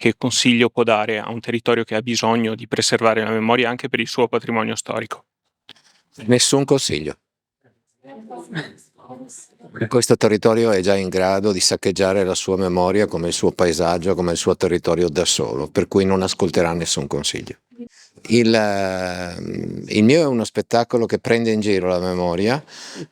che consiglio può dare a un territorio che ha bisogno di preservare la memoria anche per il suo patrimonio storico? Nessun consiglio. Questo territorio è già in grado di saccheggiare la sua memoria come il suo paesaggio, come il suo territorio da solo, per cui non ascolterà nessun consiglio. Il mio è uno spettacolo che prende in giro la memoria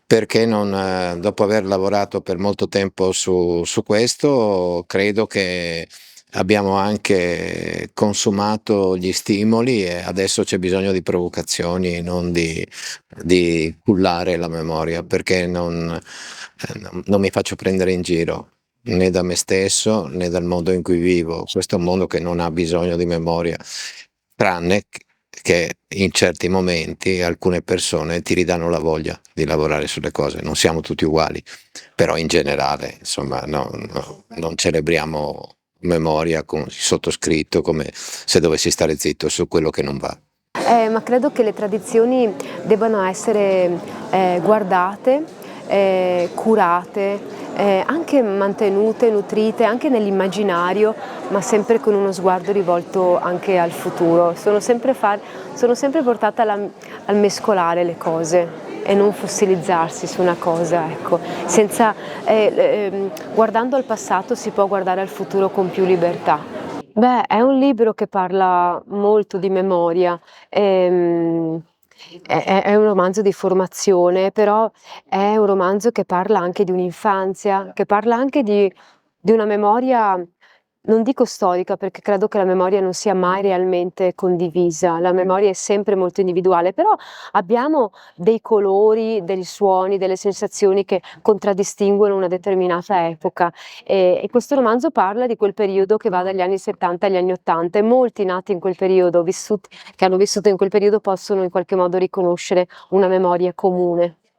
perché dopo aver lavorato per molto tempo su questo, credo che abbiamo anche consumato gli stimoli e adesso c'è bisogno di provocazioni, non di cullare la memoria, perché non mi faccio prendere in giro né da me stesso né dal mondo in cui vivo. Questo è un mondo che non ha bisogno di memoria, tranne che in certi momenti alcune persone ti ridanno la voglia di lavorare sulle cose. Non siamo tutti uguali, però in generale, insomma, non celebriamo memoria con il sottoscritto come se dovessi stare zitto su quello che non va. Ma credo che le tradizioni debbano essere guardate, curate, anche mantenute, nutrite, anche nell'immaginario, ma sempre con uno sguardo rivolto anche al futuro. Sono sempre portata al mescolare le cose e non fossilizzarsi su una cosa, ecco. Guardando al passato si può guardare al futuro con più libertà. Beh, è un libro che parla molto di memoria, è un romanzo di formazione, però è un romanzo che parla anche di un'infanzia, che parla anche di una memoria, non dico storica, perché credo che la memoria non sia mai realmente condivisa, la memoria è sempre molto individuale, però abbiamo dei colori, dei suoni, delle sensazioni che contraddistinguono una determinata epoca. E questo romanzo parla di quel periodo che va dagli anni 70 agli anni 80 e molti nati in quel periodo, che hanno vissuto in quel periodo, possono in qualche modo riconoscere una memoria comune.